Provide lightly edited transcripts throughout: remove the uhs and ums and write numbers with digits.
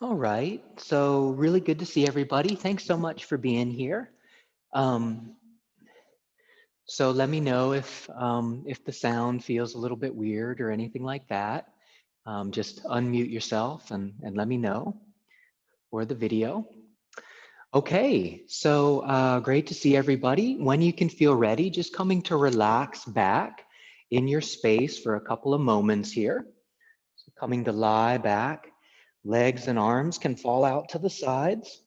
All right, so really good to see everybody. Thanks so much for being here. Um, so let me know if the sound feels a little bit weird or anything like that. Just unmute yourself and let me know, or the video. Okay, so great to see everybody. When you can feel ready, just coming to relax back in your space for a couple of moments here. So coming to lie back, legs and arms can fall out to the sides.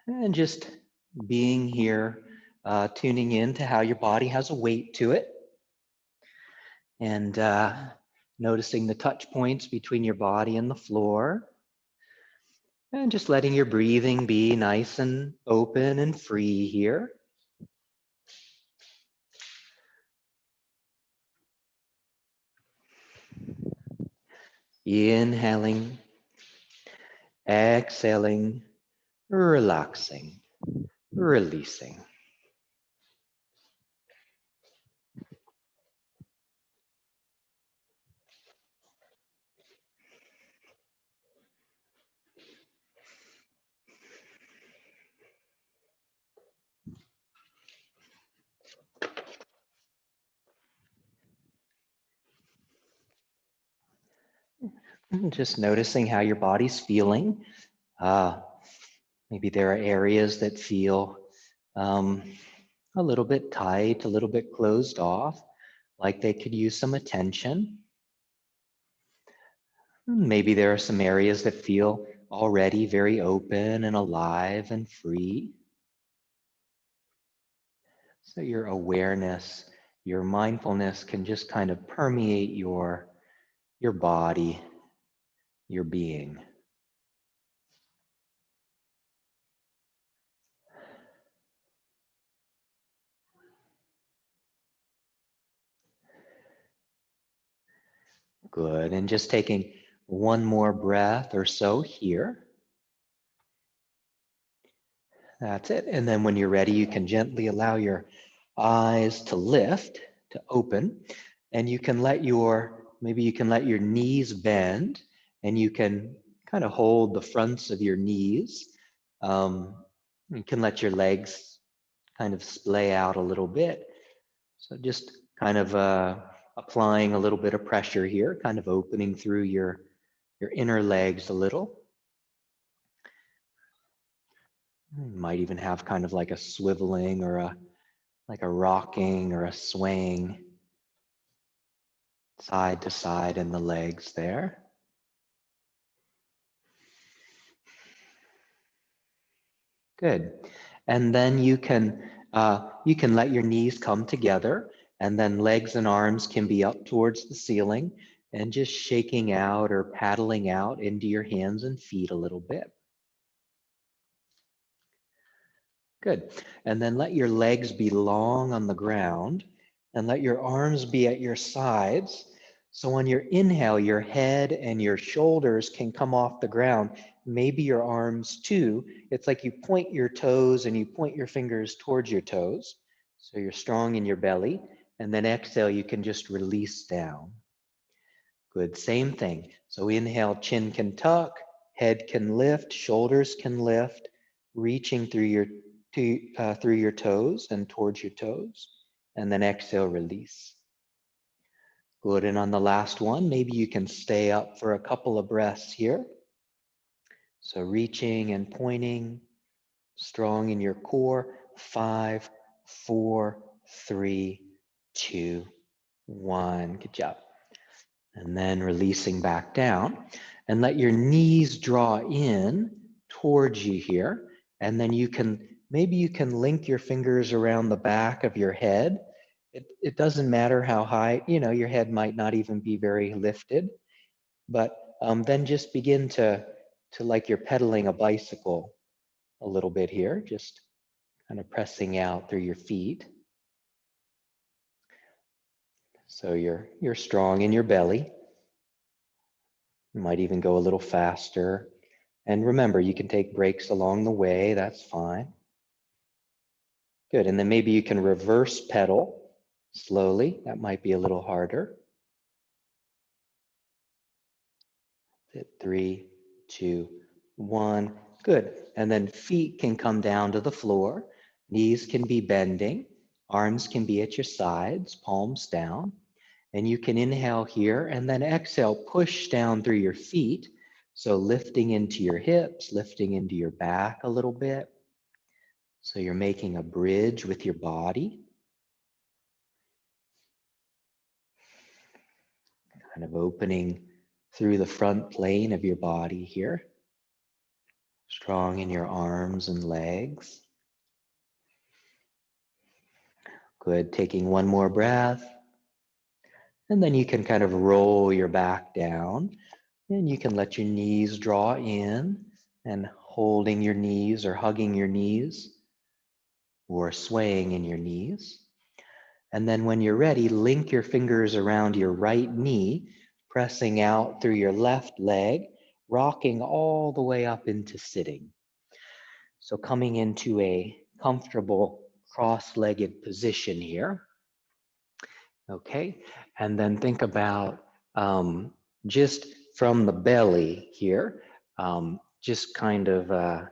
And just being here, tuning in to how your body has a weight to it, and noticing the touch points between your body and the floor, and just letting your breathing be nice and open and free here. Inhaling, exhaling, relaxing, releasing. Just noticing how your body's feeling. Maybe there are areas that feel a little bit tight, a little bit closed off, like they could use some attention. Maybe there are some areas that feel already very open and alive and free. So your awareness, your mindfulness can just kind of permeate your body, your being. Good, and just taking one more breath or so here. That's it. And then when you're ready, you can gently allow your eyes to lift, to open, and you can maybe you can let your knees bend, and you can kind of hold the fronts of your knees. You can let your legs kind of splay out a little bit. So just kind of applying a little bit of pressure here, kind of opening through your inner legs a little. You might even have kind of like a swiveling or like a rocking or a swaying side to side in the legs there. Good. And then you can let your knees come together, and then legs and arms can be up towards the ceiling, and just shaking out or paddling out into your hands and feet a little bit. Good. And then let your legs be long on the ground, and let your arms be at your sides. So on your inhale, your head and your shoulders can come off the ground. Maybe your arms too. It's like you point your toes and you point your fingers towards your toes. So you're strong in your belly. And then exhale, you can just release down. Good, same thing. So inhale, chin can tuck, head can lift, shoulders can lift, reaching through your toes and towards your toes. And then exhale, release. Good, and on the last one, maybe you can stay up for a couple of breaths here. So reaching and pointing, strong in your core. 5, 4, 3, 2, 1. Good job. And then releasing back down, and let your knees draw in towards you here. And then maybe you can link your fingers around the back of your head. It doesn't matter how high, your head might not even be very lifted, but then just begin to like you're pedaling a bicycle a little bit here, just kind of pressing out through your feet. So you're strong in your belly. You might even go a little faster. And remember, you can take breaks along the way, that's fine. Good, and then maybe you can reverse pedal slowly. That might be a little harder. 3, 2, 1. Good. And then feet can come down to the floor. Knees can be bending. Arms can be at your sides, palms down. And you can inhale here and then exhale, push down through your feet. So lifting into your hips, lifting into your back a little bit. So you're making a bridge with your body. Kind of opening through the front plane of your body here. Strong in your arms and legs. Good. Taking one more breath. And then you can kind of roll your back down and you can let your knees draw in and holding your knees or hugging your knees or swaying in your knees. And then when you're ready, link your fingers around your right knee, pressing out through your left leg, rocking all the way up into sitting. So coming into a comfortable cross-legged position here. Okay, and then think about just from the belly here, just kind of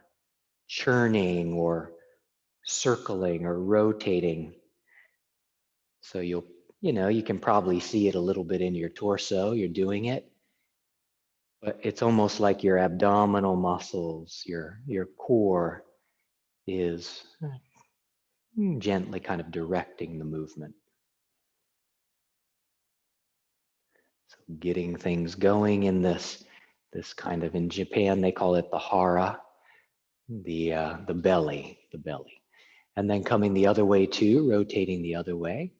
churning or circling or rotating. So you can probably see it a little bit in your torso, you're doing it, but it's almost like your abdominal muscles, your core is gently kind of directing the movement. So getting things going in this kind of, in Japan, they call it the hara, the belly. And then coming the other way too, rotating the other way.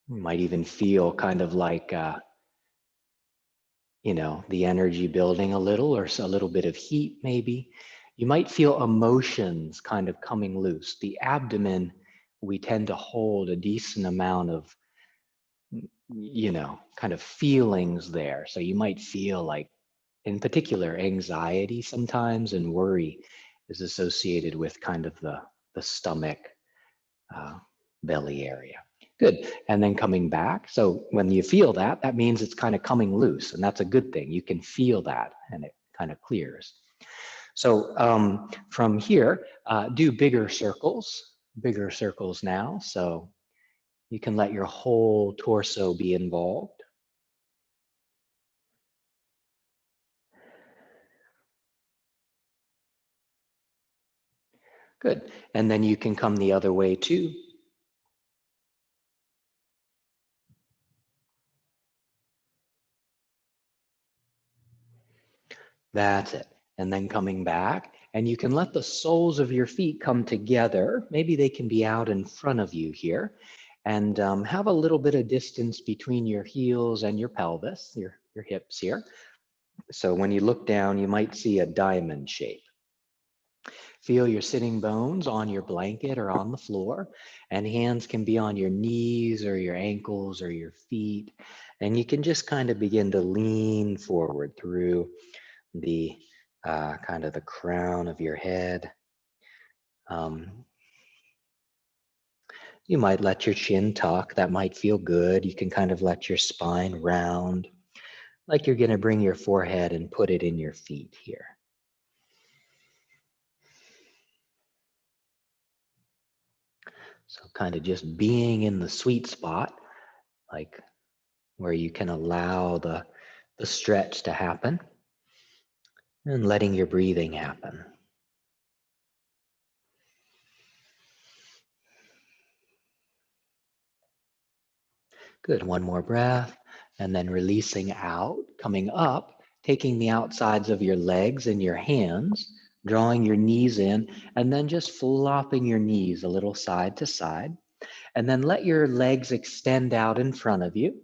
You might even feel kind of like, the energy building a little or a little bit of heat maybe. You might feel emotions kind of coming loose. The abdomen, we tend to hold a decent amount of, kind of feelings there. So you might feel like, in particular, anxiety sometimes and worry is associated with kind of the stomach, belly area. Good. And then coming back. So when you feel that, that means it's kind of coming loose, and that's a good thing. You can feel that and it kind of clears. So from here, do bigger circles now. So you can let your whole torso be involved. Good. And then you can come the other way too. That's it. And then coming back, and you can let the soles of your feet come together. Maybe they can be out in front of you here, and have a little bit of distance between your heels and your pelvis, your hips here. So when you look down, you might see a diamond shape. Feel your sitting bones on your blanket or on the floor, and hands can be on your knees or your ankles or your feet. And you can just kind of begin to lean forward through the kind of the crown of your head. You might let your chin tuck. That might feel good. You can kind of let your spine round, like you're going to bring your forehead and put it in your feet here. So kind of just being in the sweet spot, like where you can allow the stretch to happen and letting your breathing happen. Good, one more breath, and then releasing out, coming up, taking the outsides of your legs and your hands, drawing your knees in, and then just flopping your knees a little side to side. And then let your legs extend out in front of you.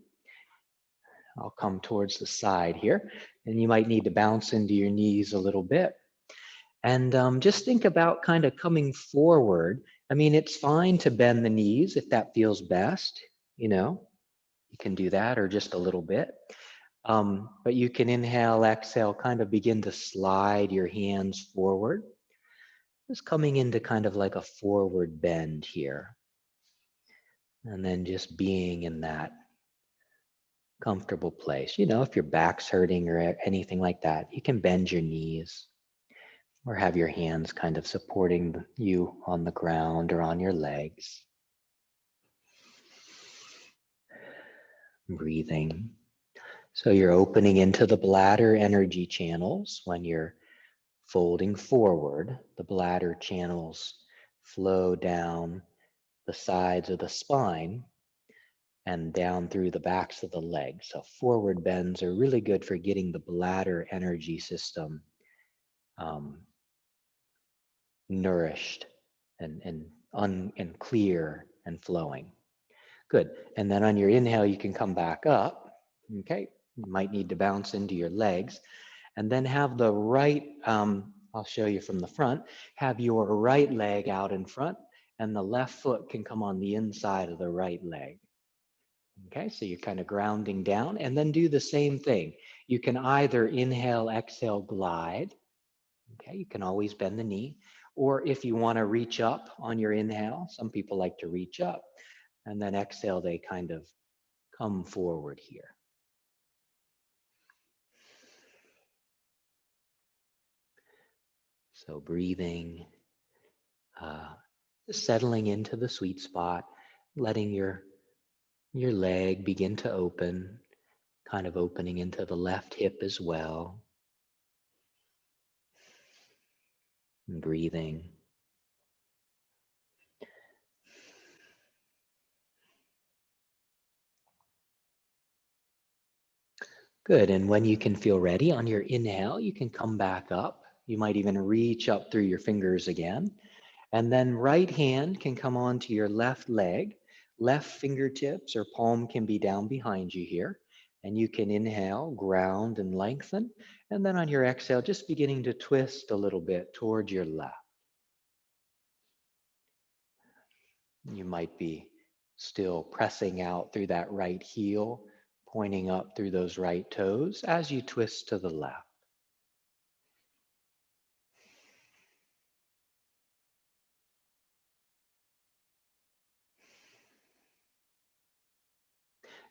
I'll come towards the side here, and you might need to bounce into your knees a little bit. And just think about kind of coming forward. I mean, it's fine to bend the knees if that feels best, you can do that, or just a little bit. But you can inhale, exhale, kind of begin to slide your hands forward. Just coming into kind of like a forward bend here. And then just being in that comfortable place. You know, if your back's hurting or anything like that, you can bend your knees or have your hands kind of supporting you on the ground or on your legs. Breathing. So you're opening into the bladder energy channels when you're folding forward. The bladder channels flow down the sides of the spine and down through the backs of the legs. So forward bends are really good for getting the bladder energy system um, nourished and clear and flowing. Good. And then on your inhale, you can come back up. Okay. You might need to bounce into your legs and then have the right, I'll show you from the front, have your right leg out in front and the left foot can come on the inside of the right leg. Okay, so you're kind of grounding down and then do the same thing. You can either inhale, exhale, glide. Okay, you can always bend the knee. Or if you want to reach up on your inhale, some people like to reach up. And then exhale, they kind of come forward here. So breathing, settling into the sweet spot, letting your leg begin to open, kind of opening into the left hip as well. And breathing. Good, and when you can feel ready on your inhale, you can come back up. You might even reach up through your fingers again. And then right hand can come onto your left leg. Left fingertips or palm can be down behind you here. And you can inhale, ground and lengthen. And then on your exhale, just beginning to twist a little bit towards your left. You might be still pressing out through that right heel, pointing up through those right toes as you twist to the left.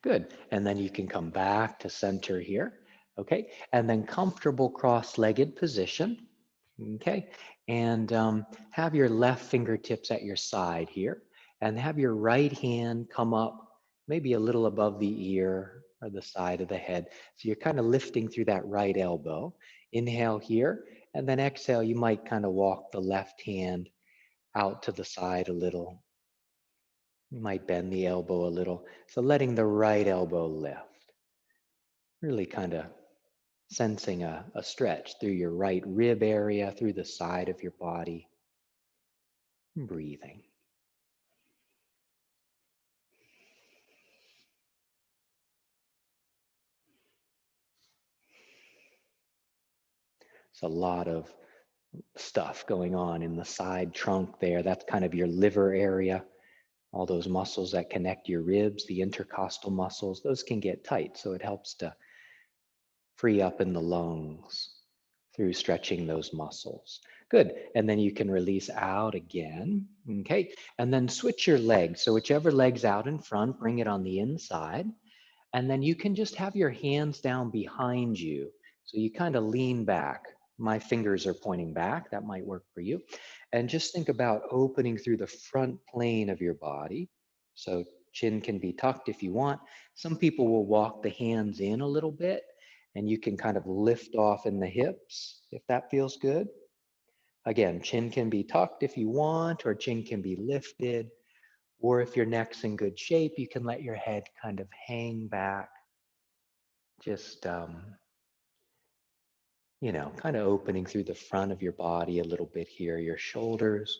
Good. And then you can come back to center here. Okay. And then comfortable cross-legged position. Okay. And have your left fingertips at your side here and have your right hand come up maybe a little above the ear or the side of the head. So you're kind of lifting through that right elbow. Inhale here and then exhale. You might kind of walk the left hand out to the side a little. You might bend the elbow a little. So letting the right elbow lift. Really kind of sensing a stretch through your right rib area, through the side of your body. Breathing. It's a lot of stuff going on in the side trunk there. That's kind of your liver area. All those muscles that connect your ribs, the intercostal muscles, those can get tight. So it helps to free up in the lungs through stretching those muscles. Good. And then you can release out again. Okay. And then switch your legs. So whichever leg's out in front, bring it on the inside. And then you can just have your hands down behind you. So you kind of lean back. My fingers are pointing back. That might work for you. And just think about opening through the front plane of your body. So chin can be tucked if you want. Some people will walk the hands in a little bit and you can kind of lift off in the hips if that feels good. Again, chin can be tucked if you want, or chin can be lifted. Or if your neck's in good shape, you can let your head kind of hang back. Just, kind of opening through the front of your body a little bit here, your shoulders.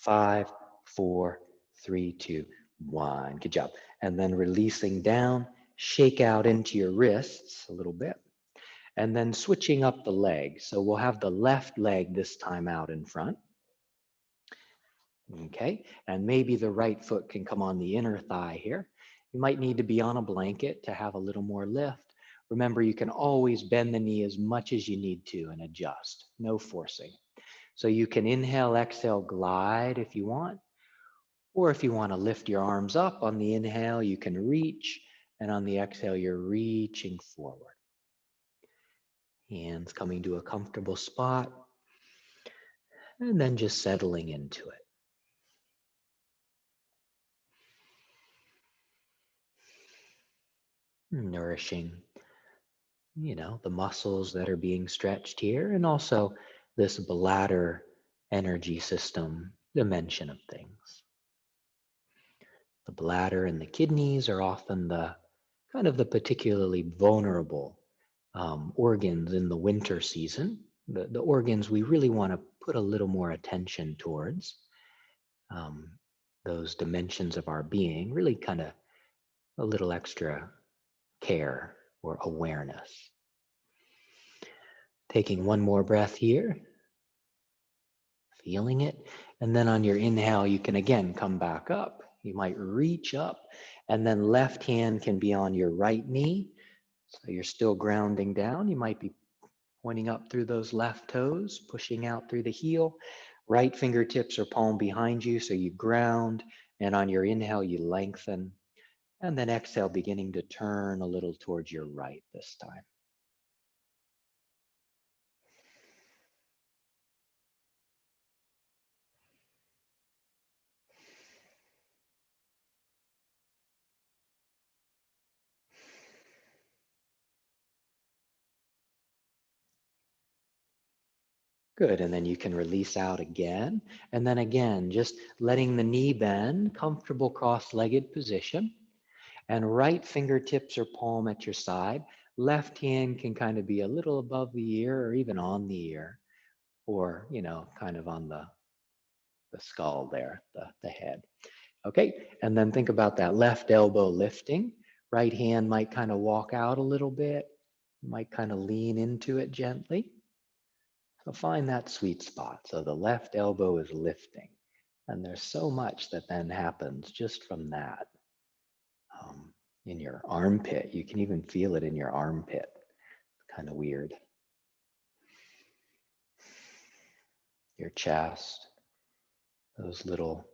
5, 4, 3, 2, 1. Good job. And then releasing down, shake out into your wrists a little bit. And then switching up the leg. So we'll have the left leg this time out in front. Okay, and maybe the right foot can come on the inner thigh here. You might need to be on a blanket to have a little more lift. Remember, you can always bend the knee as much as you need to and adjust, no forcing. So you can inhale, exhale, glide if you want, or if you want to lift your arms up on the inhale, you can reach, And on the exhale, you're reaching forward. Hands coming to a comfortable spot, and then just settling into it. Nourishing, the muscles that are being stretched here, and also this bladder energy system dimension of things. The bladder and the kidneys are often the kind of the particularly vulnerable organs in the winter season, the organs we really want to put a little more attention towards, um, those dimensions of our being, really kind of a little extra care or awareness. Taking one more breath here, feeling it, and then on your inhale, you can again come back up. You might reach up, and then left hand can be on your right knee. So you're still grounding down. You might be pointing up through those left toes, pushing out through the heel. Right fingertips or palm behind you, so you ground. And on your inhale, you lengthen. And then exhale, beginning to turn a little towards your right this time. Good, and then you can release out again. And then again, just letting the knee bend, comfortable cross-legged position. And right fingertips or palm at your side. Left hand can kind of be a little above the ear or even on the ear, or, kind of on the skull there, the head. Okay, and then think about that left elbow lifting. Right hand might kind of walk out a little bit, might kind of lean into it gently. So find that sweet spot. So the left elbow is lifting. And there's so much that then happens just from that. In your armpit, you can even feel it in your armpit. Kind of weird. Your chest, those little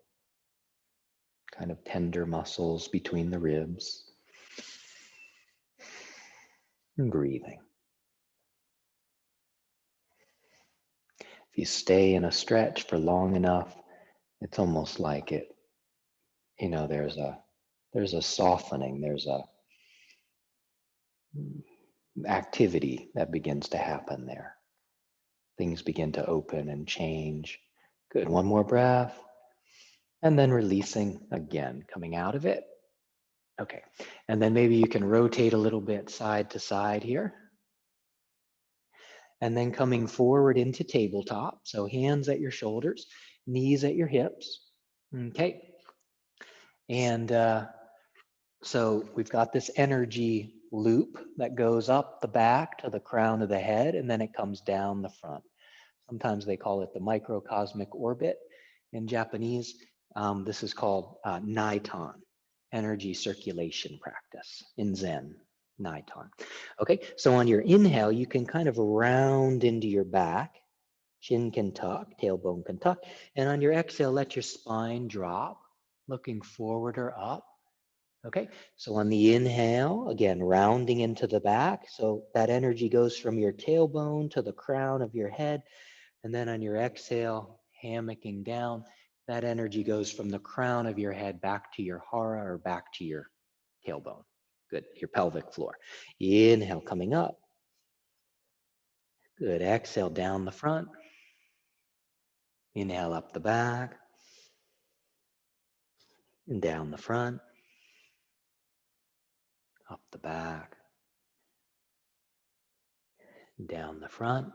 kind of tender muscles between the ribs. And breathing. If you stay in a stretch for long enough, it's almost like it, there's a softening, there's a activity that begins to happen there. Things begin to open and change. Good, one more breath. And then releasing again, coming out of it. Okay, and then maybe you can rotate a little bit side to side here. And then coming forward into tabletop. So hands at your shoulders, knees at your hips. Okay. And so we've got this energy loop that goes up the back to the crown of the head, and then it comes down the front. Sometimes they call it the microcosmic orbit. In Japanese, this is called Naiton, energy circulation practice in Zen. Naiton. Okay, so on your inhale, you can kind of round into your back. Chin can tuck, tailbone can tuck. And on your exhale, let your spine drop, looking forward or up. Okay, so on the inhale, again, rounding into the back. So that energy goes from your tailbone to the crown of your head. And then on your exhale, hammocking down, that energy goes from the crown of your head back to your hara or back to your tailbone. Good, your pelvic floor. Inhale, coming up. Good, exhale down the front. Inhale up the back. And down the front. Up the back. Down the front.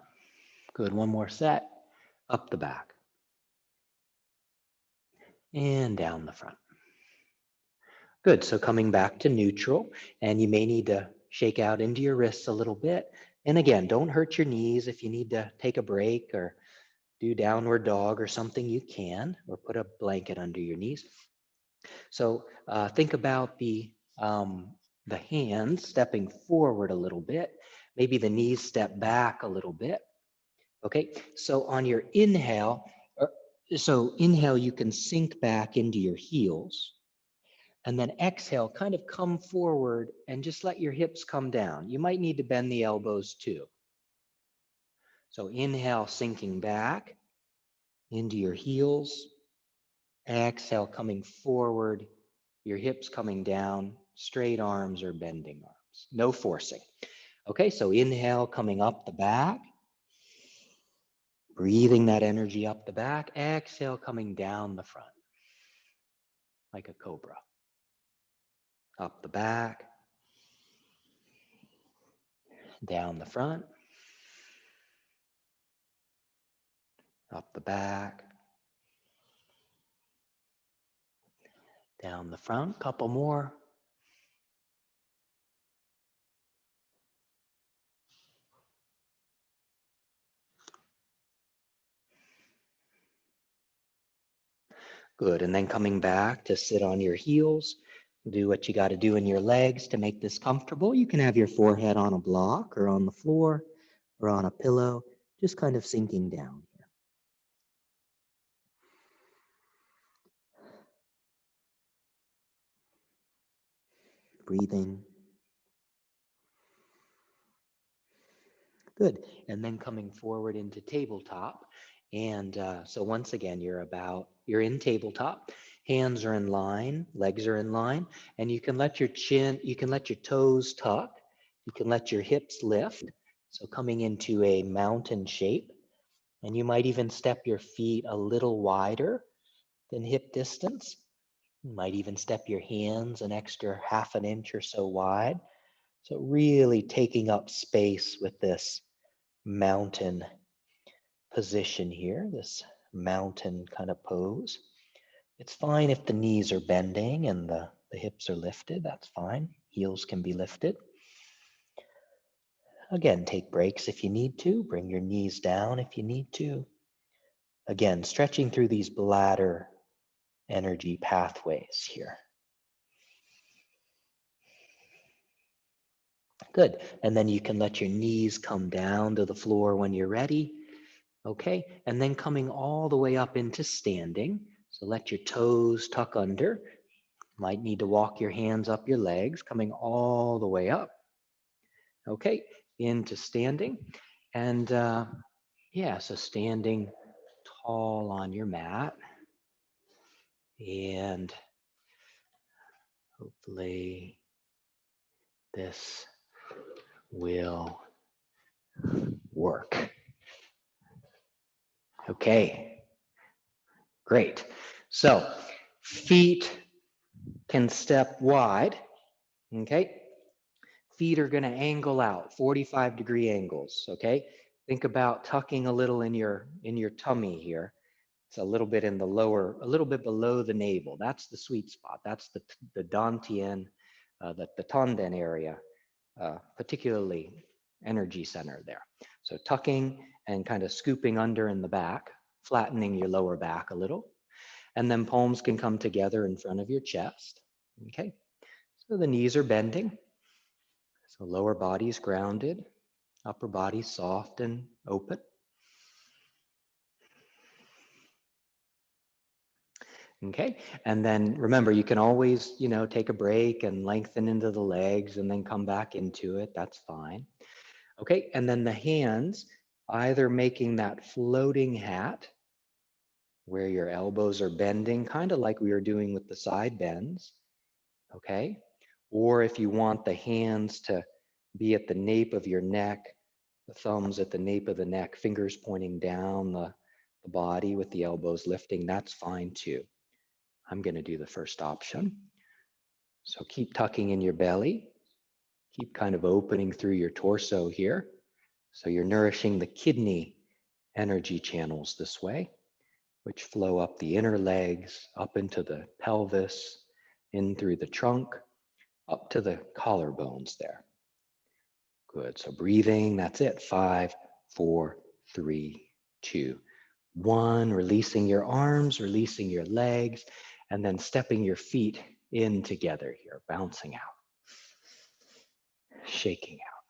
Good, one more set. Up the back. And down the front. Good, so coming back to neutral, and you may need to shake out into your wrists a little bit. And again, don't hurt your knees. If you need to take a break or do downward dog or something, you can, or put a blanket under your knees. So think about the hands stepping forward a little bit. Maybe the knees step back a little bit. Okay, so on your inhale, you can sink back into your heels. And then exhale, kind of come forward and just let your hips come down. You might need to bend the elbows too. So inhale, sinking back into your heels. Exhale, coming forward, your hips coming down, straight arms or bending arms. No forcing. Okay, so inhale, coming up the back. Breathing that energy up the back. Exhale, coming down the front, like a cobra. Up the back, down the front, up the back, down the front. Couple more. Good, and then coming back to sit on your heels. Do what you got to do in your legs to make this comfortable. You can have your forehead on a block or on the floor or on a pillow, just kind of sinking down here. Breathing. Good, and then coming forward into tabletop. And so once again, you're in tabletop. Hands are in line, legs are in line, and you can let your toes tuck. You can let your hips lift. So coming into a mountain shape, and you might even step your feet a little wider than hip distance. You might even step your hands an extra half an inch or so wide. So really taking up space with this mountain position here, this mountain kind of pose. It's fine if the knees are bending and the hips are lifted, that's fine. Heels can be lifted. Again, take breaks if you need to, bring your knees down if you need to. Again, stretching through these bladder energy pathways here. Good, and then you can let your knees come down to the floor when you're ready. Okay, and then coming all the way up into standing. So let your toes tuck under. Might need to walk your hands up your legs, coming all the way up. Okay, into standing. And yeah, so standing tall on your mat. And hopefully this will work. Okay, great. So feet can step wide, okay? Feet are gonna angle out, 45-degree angles, okay? Think about tucking a little in your tummy here. It's a little bit in the lower, a little bit below the navel. That's the sweet spot. That's the dantian, the tanden area, particularly energy center there. So tucking and kind of scooping under in the back, flattening your lower back a little. And then palms can come together in front of your chest. Okay, so the knees are bending. So lower body's grounded, upper body soft and open. Okay, and then remember, you can always, take a break and lengthen into the legs and then come back into it. That's fine. Okay, and then the hands, either making that floating hat where your elbows are bending, kind of like we were doing with the side bends. Okay, or if you want the hands to be at the nape of your neck, the thumbs at the nape of the neck, fingers pointing down the body with the elbows lifting, that's fine too. I'm going to do the first option. So keep tucking in your belly. Keep kind of opening through your torso here. So you're nourishing the kidney energy channels this way, which flow up the inner legs, up into the pelvis, in through the trunk, up to the collarbones there. Good. So breathing, that's it. 5, 4, 3, 2, 1. Releasing your arms, releasing your legs, and then stepping your feet in together here, bouncing out, shaking out.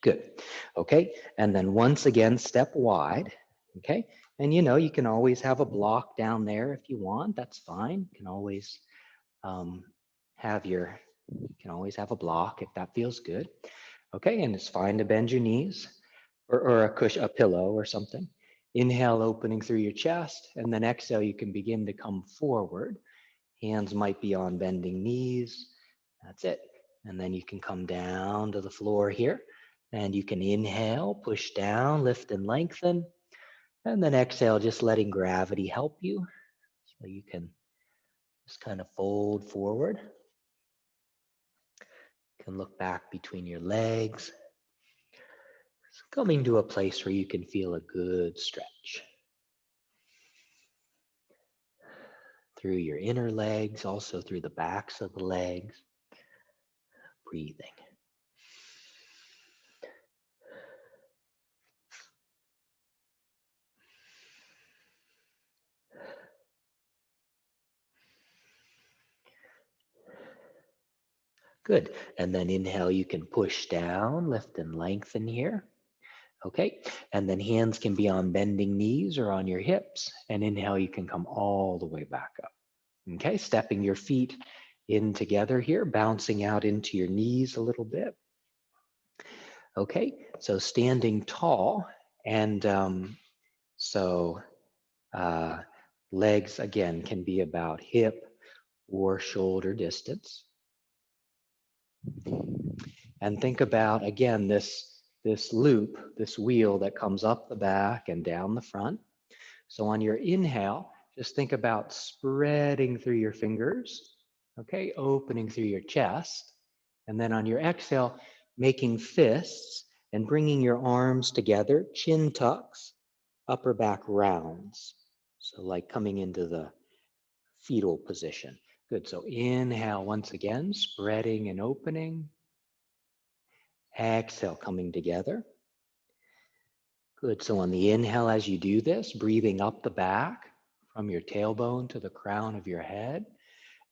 Good. Okay. And then once again, step wide. Okay. And you can always have a block down there if you want. That's fine. You can always have your, you can always have a block if that feels good. Okay, and it's fine to bend your knees or a cushion, a pillow or something. Inhale, opening through your chest, and then exhale, you can begin to come forward. Hands might be on bending knees. That's it. And then you can come down to the floor here, and you can inhale, push down, lift and lengthen, and then exhale, just letting gravity help you. So you can just kind of fold forward. You can look back between your legs, coming to a place where you can feel a good stretch through your inner legs, also through the backs of the legs. Breathing. Good. And then inhale, you can push down, lift and lengthen here. Okay. And then hands can be on bending knees or on your hips. And inhale, you can come all the way back up. Okay. Stepping your feet in together here, bouncing out into your knees a little bit. Okay. So standing tall. And legs, again, can be about hip or shoulder distance. And think about, again, this loop, this wheel that comes up the back and down the front. So on your inhale, just think about spreading through your fingers, okay, opening through your chest. And then on your exhale, making fists and bringing your arms together, chin tucks, upper back rounds. So like coming into the fetal position. Good, so inhale once again, spreading and opening. Exhale, coming together. Good, so on the inhale as you do this, breathing up the back from your tailbone to the crown of your head.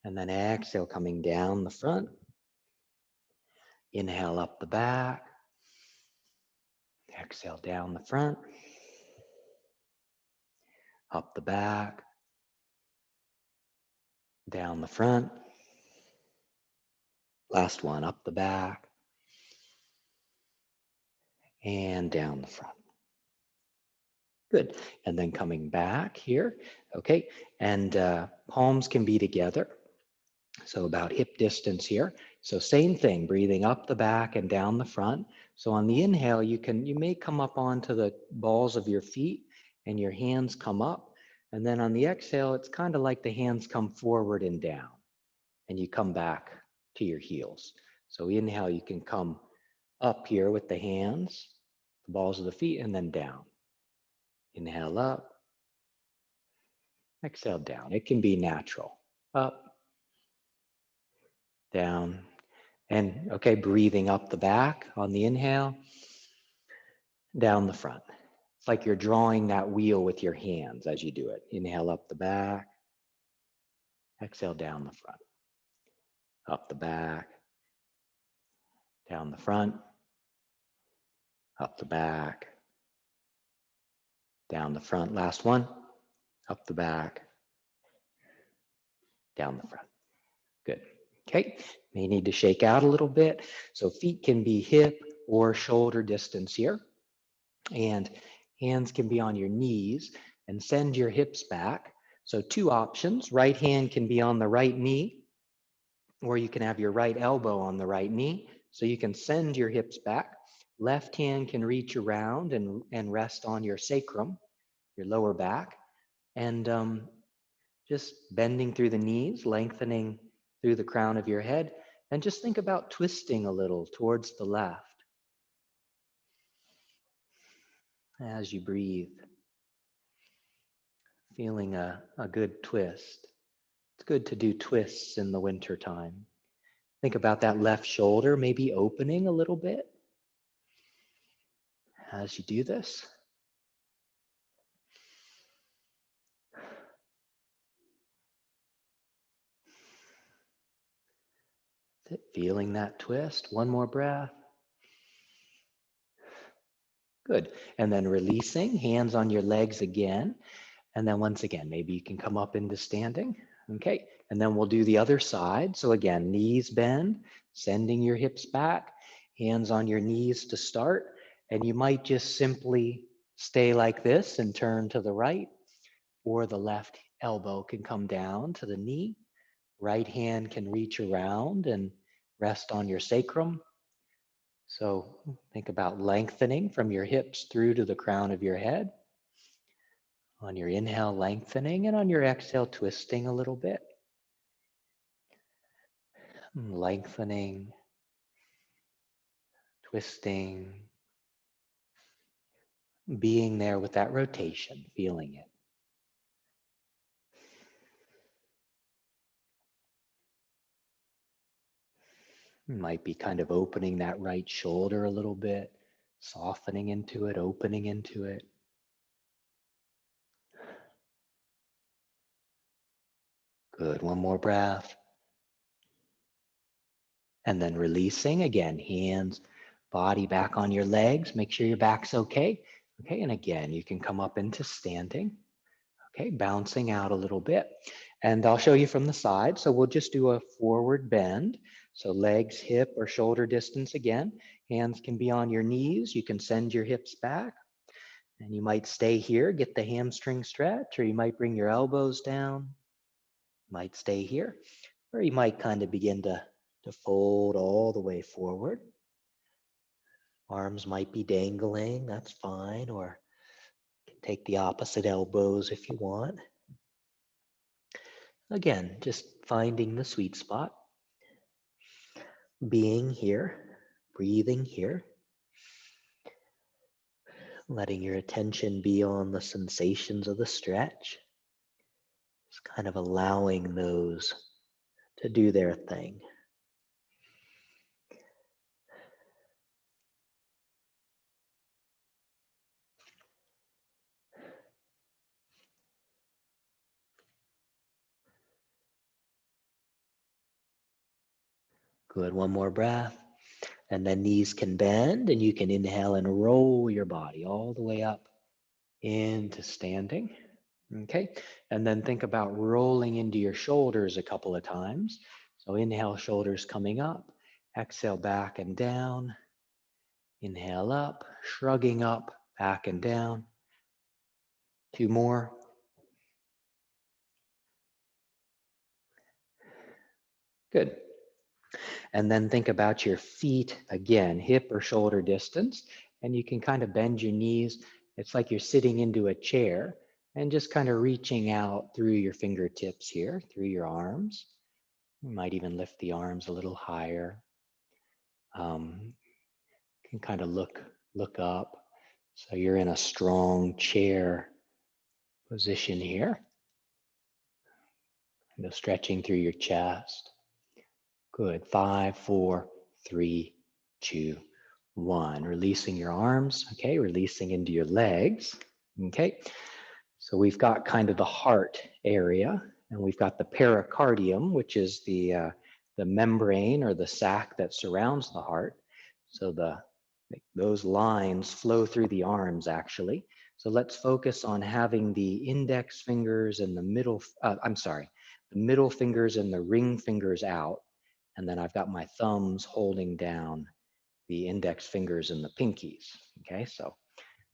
And then exhale, coming down the front. Inhale up the back. Exhale down the front. Up the back. Down the front. Last one, up the back. And down the front. Good. And then coming back here. Okay. And palms can be together. So about hip distance here. So same thing, breathing up the back and down the front. So on the inhale, you may come up onto the balls of your feet and your hands come up. And then on the exhale, it's kind of like the hands come forward and down and you come back to your heels. So inhale, you can come up here with the hands, the balls of the feet, and then down. Inhale up, exhale down. It can be natural. Up, down, and okay, breathing up the back on the inhale, down the front. It's like you're drawing that wheel with your hands as you do it. Inhale up the back, exhale down the front. Up the back, down the front, up the back, down the front. Last one, up the back, down the front. Good. Okay, may need to shake out a little bit. So feet can be hip or shoulder distance here. And hands can be on your knees and send your hips back. So two options, right hand can be on the right knee, or you can have your right elbow on the right knee. So you can send your hips back. Left hand can reach around and rest on your sacrum, your lower back. And just bending through the knees, lengthening through the crown of your head. And just think about twisting a little towards the left as you breathe. Feeling a good twist. It's good to do twists in the winter time. Think about that left shoulder maybe opening a little bit as you do this. Feeling that twist. One more breath. Good. And then releasing, hands on your legs again. And then once again, maybe you can come up into standing. Okay. And then we'll do the other side. So again, knees bend, sending your hips back, hands on your knees to start. And you might just simply stay like this and turn to the right, or the left elbow can come down to the knee. Right hand can reach around and rest on your sacrum. So think about lengthening from your hips through to the crown of your head. On your inhale, lengthening, and on your exhale, twisting a little bit. Lengthening, twisting, being there with that rotation, feeling it. You might be kind of opening that right shoulder a little bit, softening into it, opening into it. Good, one more breath. And then releasing, again, hands, body back on your legs. Make sure your back's okay. Okay, and again, you can come up into standing. Okay, bouncing out a little bit. And I'll show you from the side. So we'll just do a forward bend. So legs, hip or shoulder distance again. Hands can be on your knees. You can send your hips back. And you might stay here, get the hamstring stretch, or you might bring your elbows down. Might stay here, or you might kind of begin to fold all the way forward. Arms might be dangling, that's fine, or you can take the opposite elbows if you want. Again, just finding the sweet spot, being here, breathing here, letting your attention be on the sensations of the stretch, just kind of allowing those to do their thing. Good, one more breath. And then knees can bend and you can inhale and roll your body all the way up into standing. Okay, and then think about rolling into your shoulders a couple of times. So inhale, shoulders coming up. Exhale, back and down. Inhale up, shrugging up, back and down. Two more. Good. And then think about your feet again, hip or shoulder distance. And you can kind of bend your knees. It's like you're sitting into a chair and just kind of reaching out through your fingertips here, through your arms. You might even lift the arms a little higher. Can kind of look up. So you're in a strong chair position here. Kind of stretching through your chest. Good. 5, 4, 3, 2, 1. Releasing your arms. Okay. Releasing into your legs. Okay. So we've got kind of the heart area, and we've got the pericardium, which is the membrane or the sac that surrounds the heart. So those lines flow through the arms actually. So let's focus on having the index fingers and the middle fingers and the ring fingers out. And then I've got my thumbs holding down the index fingers and the pinkies. Okay, so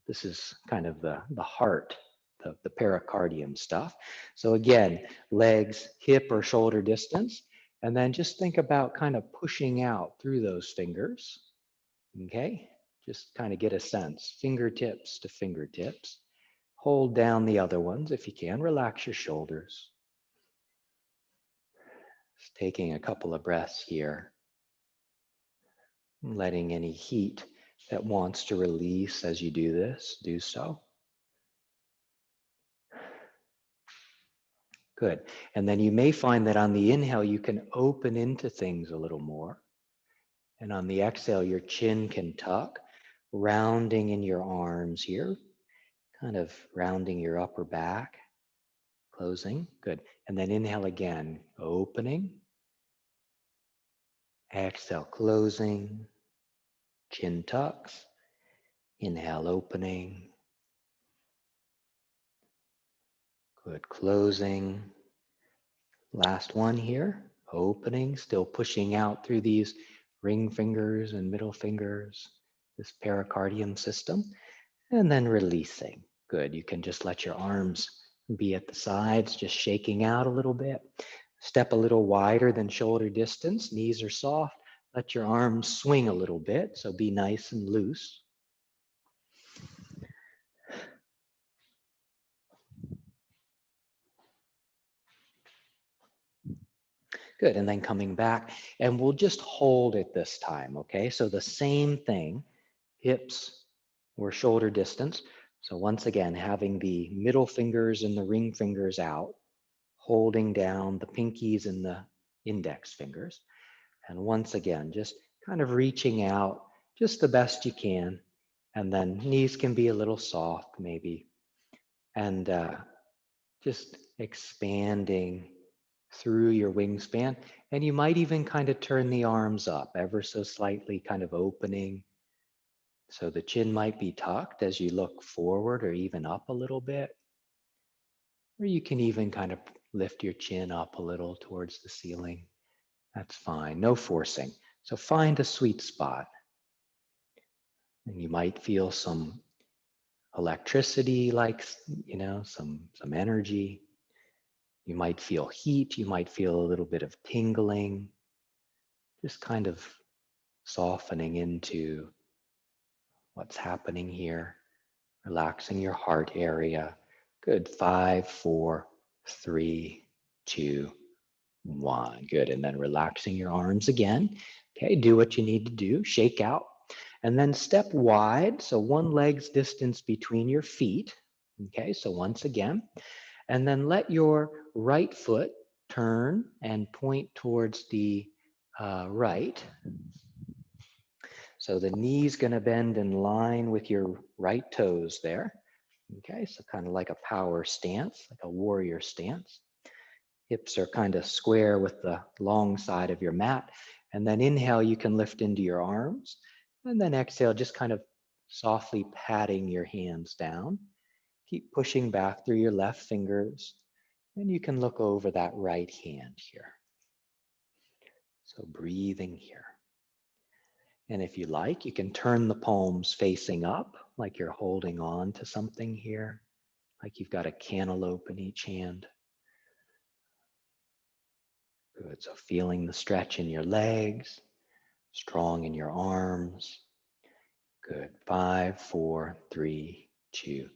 this is kind of the heart, the pericardium stuff. So again, legs, hip or shoulder distance. And then just think about kind of pushing out through those fingers. Okay, just kind of get a sense, fingertips to fingertips. Hold down the other ones if you can. Relax your shoulders. Just taking a couple of breaths here. Letting any heat that wants to release as you do this, do so. Good. And then you may find that on the inhale, you can open into things a little more. And on the exhale, your chin can tuck, rounding in your arms here, kind of rounding your upper back, closing. Good. And then inhale again, opening. Exhale, closing. Chin tucks. Inhale, opening. Good. Closing. Last one here, opening, still pushing out through these ring fingers and middle fingers, this pericardium system, and then releasing. Good, you can just let your arms be at the sides, just shaking out a little bit. Step a little wider than shoulder distance, knees are soft. Let your arms swing a little bit, so be nice and loose. Good, and then coming back, and we'll just hold it this time, okay? So the same thing, hips or shoulder distance. So once again, having the middle fingers and the ring fingers out, holding down the pinkies and the index fingers. And once again, just kind of reaching out just the best you can. And then knees can be a little soft maybe. And just expanding through your wingspan. And you might even kind of turn the arms up ever so slightly, kind of opening. So the chin might be tucked as you look forward or even up a little bit. Or you can even kind of lift your chin up a little towards the ceiling. That's fine, no forcing. So find a sweet spot. And you might feel some electricity, like, some energy. You might feel heat, you might feel a little bit of tingling, just kind of softening into what's happening here, relaxing your heart area. Good, 5, 4, 3, 2, 1. Good, and then relaxing your arms again. Okay, do what you need to do, shake out, and then step wide, so one leg's distance between your feet. Okay, so once again, and then let your right foot turn and point towards the right. So the knee's gonna bend in line with your right toes there. Okay, so kind of like a power stance, like a warrior stance. Hips are kind of square with the long side of your mat. And then inhale, you can lift into your arms. And then exhale, just kind of softly patting your hands down. Keep pushing back through your left fingers. And you can look over that right hand here. So breathing here. And if you like, you can turn the palms facing up, like you're holding on to something here, like you've got a cantaloupe in each hand. Good, so feeling the stretch in your legs, strong in your arms. Good, 5, 4, 3, 2,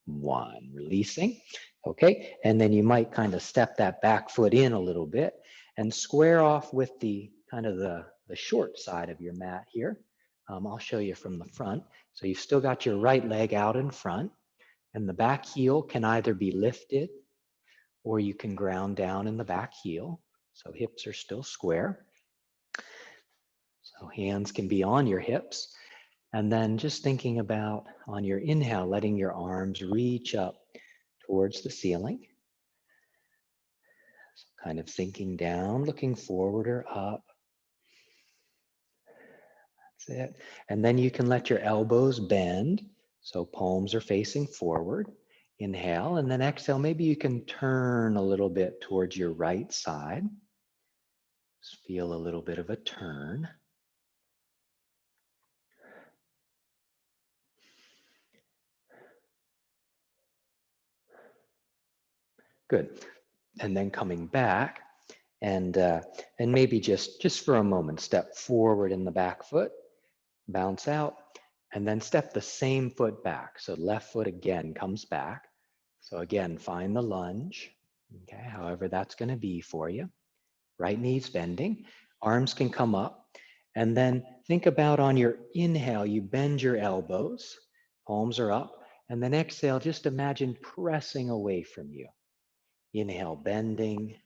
1. Releasing. Okay, and then you might kind of step that back foot in a little bit and square off with the kind of the short side of your mat here. I'll show you from the front. So you've still got your right leg out in front, and the back heel can either be lifted or you can ground down in the back heel. So hips are still square. So hands can be on your hips. And then just thinking about on your inhale, letting your arms reach up towards the ceiling. So kind of sinking down, looking forward or up. That's it. And then you can let your elbows bend. So palms are facing forward. Inhale, and then exhale. Maybe you can turn a little bit towards your right side. Just feel a little bit of a turn. Good. And then coming back and maybe just for a moment, step forward in the back foot, bounce out, and then step the same foot back. So left foot again comes back. So again, find the lunge, okay, however that's going to be for you. Right knee's bending, arms can come up, and then think about on your inhale, you bend your elbows, palms are up, and then exhale, just imagine pressing away from you. Inhale, bending.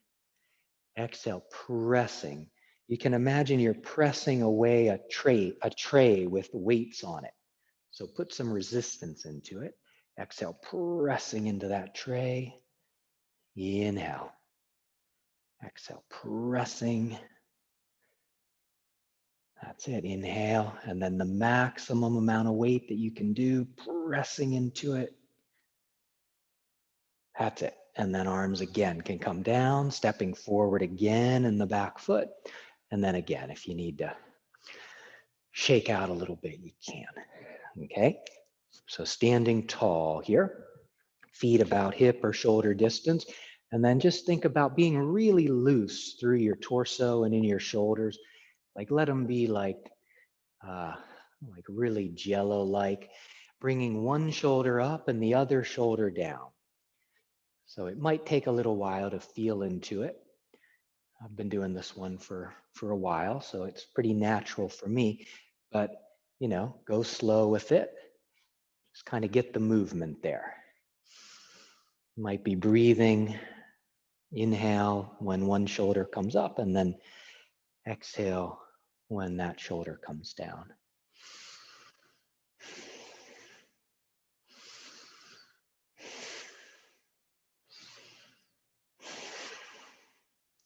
Exhale, pressing. You can imagine you're pressing away a tray with weights on it. So put some resistance into it. Exhale, pressing into that tray. Inhale. Exhale, pressing. That's it. Inhale. And then the maximum amount of weight that you can do, pressing into it. That's it. And then arms again can come down, stepping forward again in the back foot. And then again, if you need to shake out a little bit, you can. Okay, so standing tall here, feet about hip or shoulder distance. And then just think about being really loose through your torso and in your shoulders. Like let them be like really jello-like, bringing one shoulder up and the other shoulder down. So it might take a little while to feel into it. I've been doing this one for a while, so it's pretty natural for me, but you know, go slow with it. Just kind of get the movement there. You might be breathing, inhale when one shoulder comes up, and then exhale when that shoulder comes down.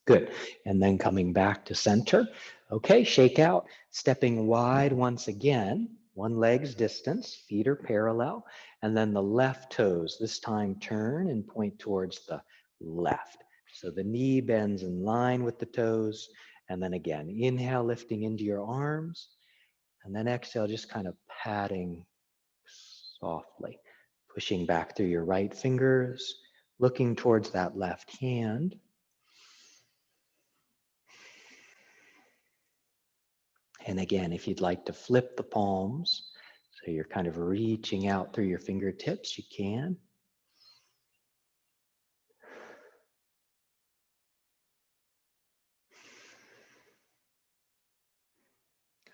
Good. And then coming back to center. Okay, shake out, stepping wide once again, one leg's distance, feet are parallel, and then the left toes, this time turn and point towards the left. So the knee bends in line with the toes, and then again, inhale, lifting into your arms, and then exhale, just kind of patting softly, pushing back through your right fingers, looking towards that left hand. And again, if you'd like to flip the palms, so you're kind of reaching out through your fingertips, you can.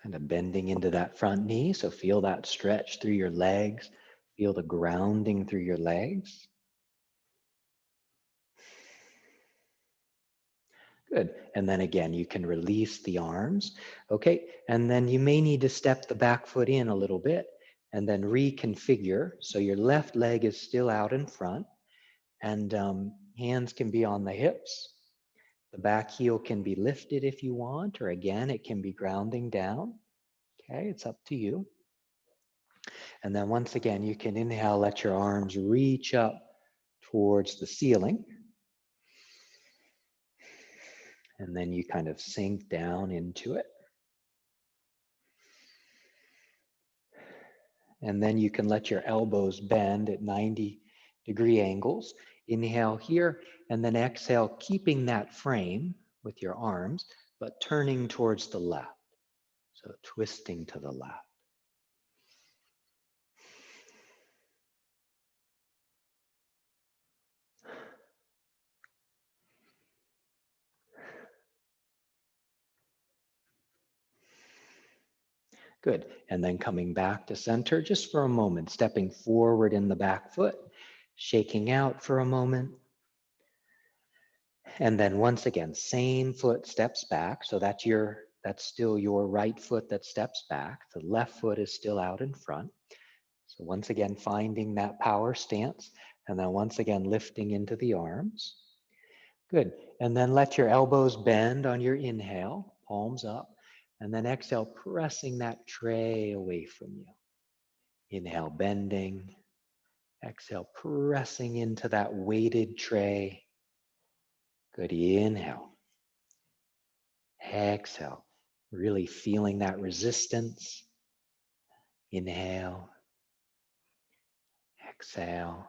Kind of bending into that front knee, so feel that stretch through your legs, feel the grounding through your legs. Good. And then again, you can release the arms. Okay. And then you may need to step the back foot in a little bit and then reconfigure. So your left leg is still out in front and hands can be on the hips. The back heel can be lifted if you want, or again, it can be grounding down. Okay, it's up to you. And then once again, you can inhale, let your arms reach up towards the ceiling. And then you kind of sink down into it. And then you can let your elbows bend at 90-degree angles. Inhale here, and then exhale, keeping that frame with your arms, but turning towards the left. So twisting to the left. Good. And then coming back to center just for a moment, stepping forward in the back foot, shaking out for a moment. And then once again, same foot steps back. So that's still your right foot that steps back. The left foot is still out in front. So once again, finding that power stance. And then once again, lifting into the arms. Good. And then let your elbows bend on your inhale, palms up. And then exhale, pressing that tray away from you. Inhale, bending. Exhale, pressing into that weighted tray. Good. Inhale. Exhale, really feeling that resistance. Inhale. Exhale.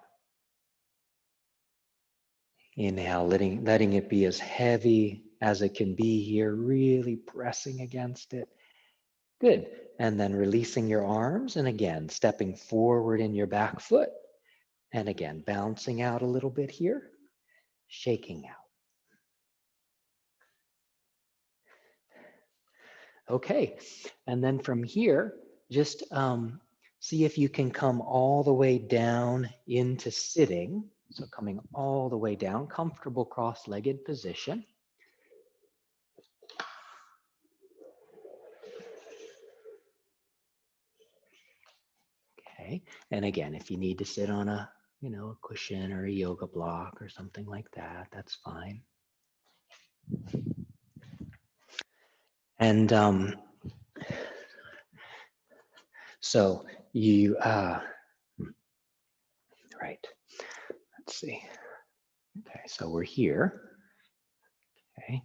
Inhale, letting it be as heavy as it can be here, really pressing against it. Good. And then releasing your arms, and again, stepping forward in your back foot. And again, bouncing out a little bit here, shaking out. Okay. And then from here, just see if you can come all the way down into sitting. So coming all the way down, comfortable cross-legged position. Okay, and again, if you need to sit on a cushion or a yoga block or something like that, that's fine. And so you, right, let's see. Okay, so we're here. Okay.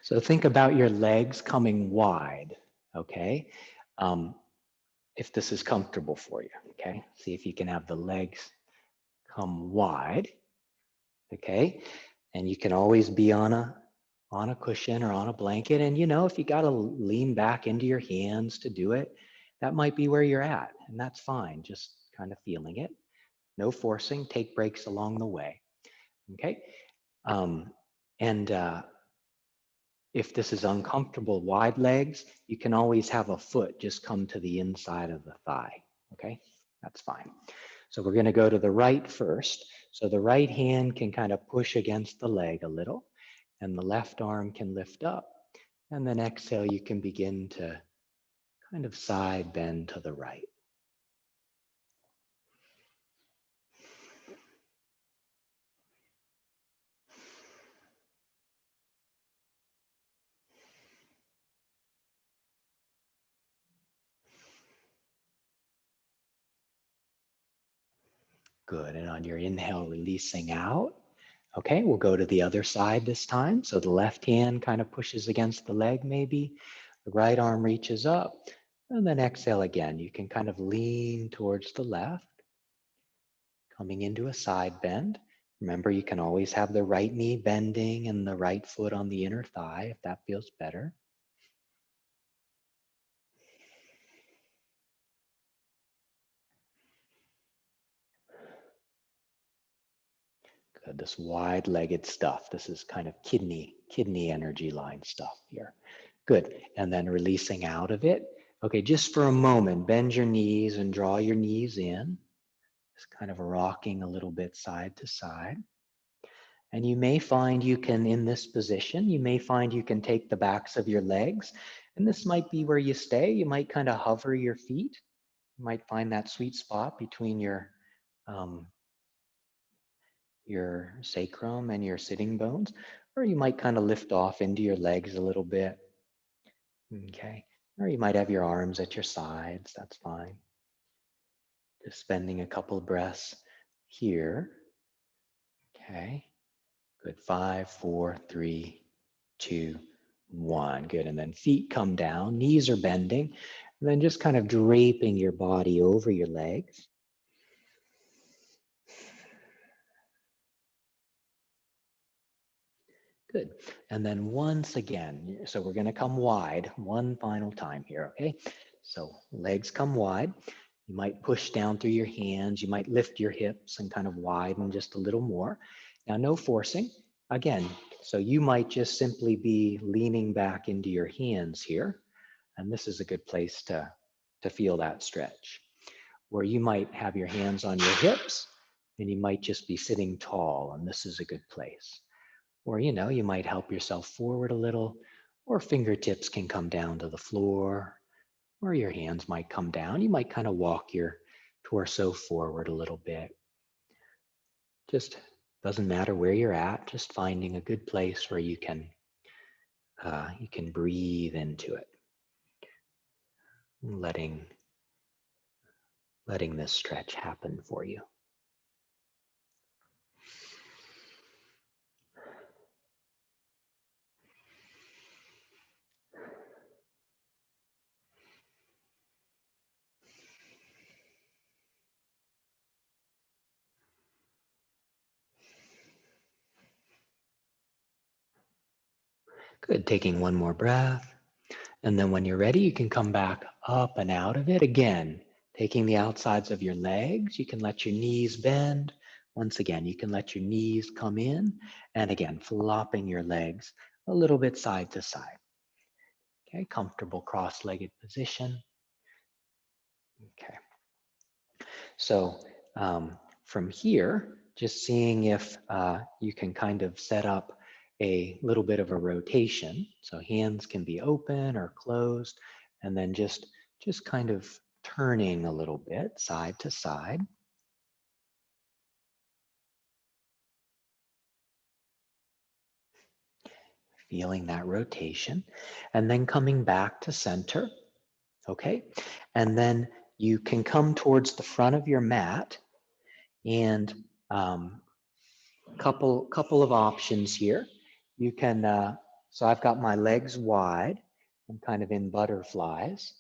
So think about your legs coming wide, okay? Um, if this is comfortable for you, okay? See if you can have the legs come wide, okay? And you can always be on a cushion or on a blanket. And you know, if you got to lean back into your hands to do it, that might be where you're at, and that's fine. Just kind of feeling it. No forcing. Take breaks along the way. Okay. Um, and if this is uncomfortable, wide legs, you can always have a foot just come to the inside of the thigh. Okay, that's fine. So we're going to go to the right first. So the right hand can kind of push against the leg a little, and the left arm can lift up. And then exhale, you can begin to kind of side bend to the right. Good. And on your inhale, releasing out. Okay, we'll go to the other side this time. So the left hand kind of pushes against the leg maybe. The right arm reaches up. And then exhale again. You can kind of lean towards the left, coming into a side bend. Remember, you can always have the right knee bending and the right foot on the inner thigh if that feels better. Good, this wide-legged stuff. This is kind of kidney energy line stuff here. Good, and then releasing out of it. Okay, just for a moment, bend your knees and draw your knees in. Just kind of rocking a little bit side to side. And you may find you can, in this position, you may find you can take the backs of your legs, and this might be where you stay. You might kind of hover your feet. You might find that sweet spot between um, your sacrum and your sitting bones, or you might kind of lift off into your legs a little bit. Okay. Or you might have your arms at your sides. That's fine. Just spending a couple of breaths here. Okay. Good. 5, 4, 3, 2, 1. Good. And then feet come down, knees are bending, and then just kind of draping your body over your legs. Good. And then once again, so we're going to come wide one final time here, okay? So legs come wide. You might push down through your hands. You might lift your hips and kind of widen just a little more. Now, no forcing. Again, so you might just simply be leaning back into your hands here. And this is a good place to feel that stretch. Where you might have your hands on your hips and you might just be sitting tall, and this is a good place. Or, you know, you might help yourself forward a little, or fingertips can come down to the floor, or your hands might come down. You might kind of walk your torso forward a little bit. Just doesn't matter where you're at, just finding a good place where you can breathe into it, letting this stretch happen for you. Good, taking one more breath. And then when you're ready, you can come back up and out of it again, taking the outsides of your legs. You can let your knees bend. Once again, you can let your knees come in, and again, flopping your legs a little bit side to side. Okay, comfortable cross-legged position. Okay, so from here, just seeing if you can kind of set up a little bit of a rotation. So hands can be open or closed, and then just kind of turning a little bit side to side. Feeling that rotation, and then coming back to center. Okay, and then you can come towards the front of your mat, and couple of options here. You can, so I've got my legs wide. I'm kind of in butterflies.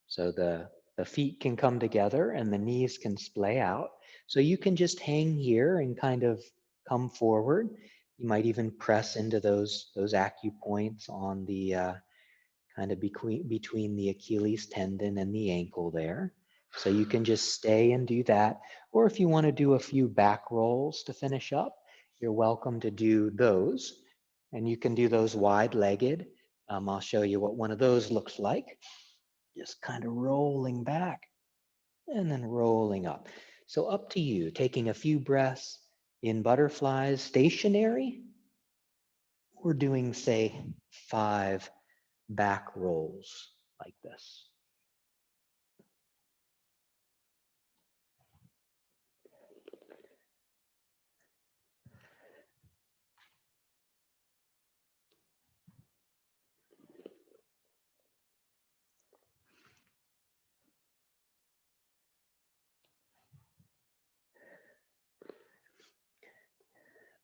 So the feet can come together and the knees can splay out. So you can just hang here and kind of come forward. You might even press into those acupoints on the kind of between the Achilles tendon and the ankle there. So you can just stay and do that. Or if you want to do a few back rolls to finish up, you're welcome to do those. And you can do those wide-legged. I'll show you what one of those looks like. Just kind of rolling back and then rolling up. So up to you, taking a few breaths in butterflies stationary, or doing, say, 5 back rolls like this.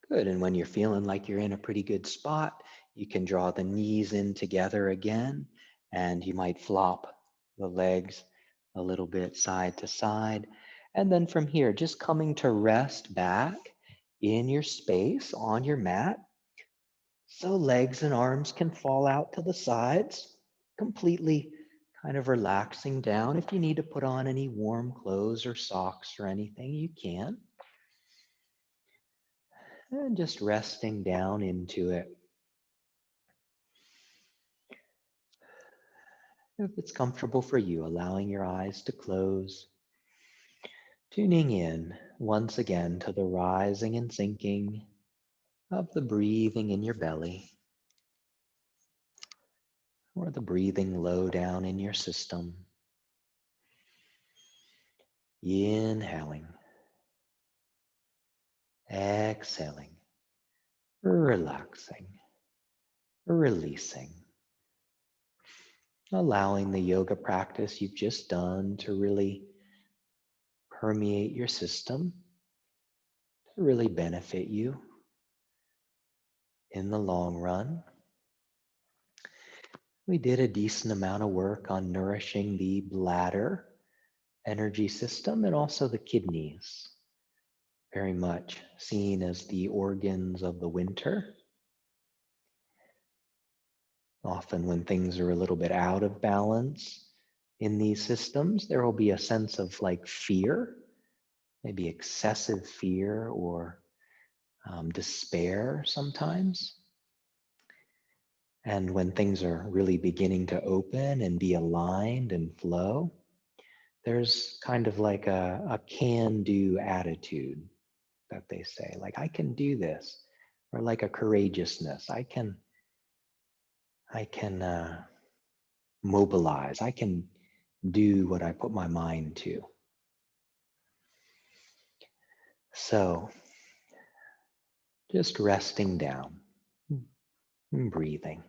Good, and when you're feeling like you're in a pretty good spot, you can draw the knees in together again, and you might flop the legs a little bit side to side. And then from here, just coming to rest back in your space on your mat. So legs and arms can fall out to the sides, completely kind of relaxing down. If you need to put on any warm clothes or socks or anything, you can. And just resting down into it. If it's comfortable for you, allowing your eyes to close, tuning in once again to the rising and sinking of the breathing in your belly, or the breathing low down in your system. Inhaling, exhaling, relaxing, releasing, allowing the yoga practice you've just done to really permeate your system, to really benefit you in the long run. We did a decent amount of work on nourishing the bladder energy system and also the kidneys, very much seen as the organs of the winter. Often when things are a little bit out of balance in these systems, there will be a sense of like fear, maybe excessive fear or despair sometimes. And when things are really beginning to open and be aligned and flow, there's kind of like a can-do attitude that they say, like, I can do this, or like a courageousness. I can mobilize. I can do what I put my mind to. So just resting down and breathing.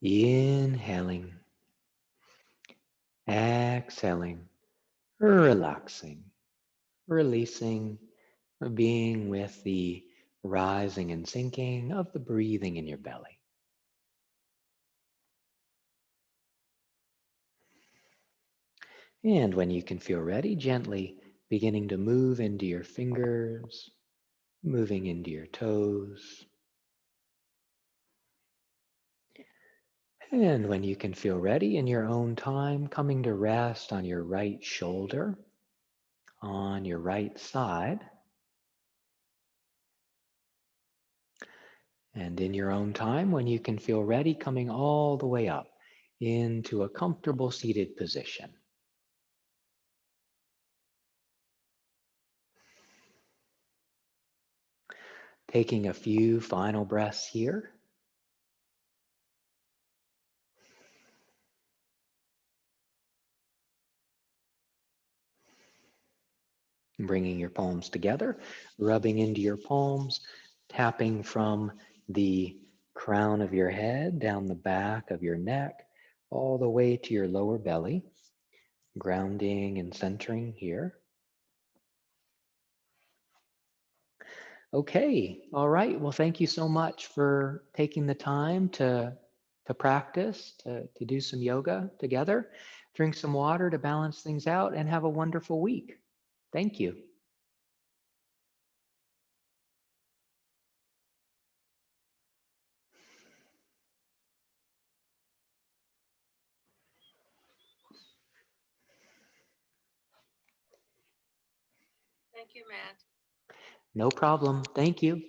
Inhaling, exhaling, relaxing, releasing, being with the rising and sinking of the breathing in your belly. And when you can feel ready, gently beginning to move into your fingers, moving into your toes. And when you can feel ready in your own time, coming to rest on your right shoulder, on your right side, and in your own time, when you can feel ready, coming all the way up into a comfortable seated position. Taking a few final breaths here. Bringing your palms together, rubbing into your palms, tapping from the crown of your head, down the back of your neck, all the way to your lower belly, grounding and centering here. Okay, all right. Well, thank you so much for taking the time to practice, to do some yoga together. Drink some water to balance things out, and have a wonderful week. Thank you. Thank you, Matt. No problem. Thank you.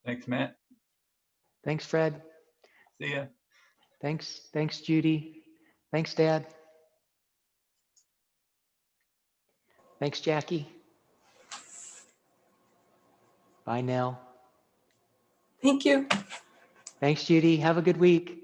Thanks, Matt. Thanks, Fred. See ya. Thanks, Judy. Thanks, Dad. Thanks, Jackie. Bye, Nell. Thank you. Thanks, Judy. Have a good week.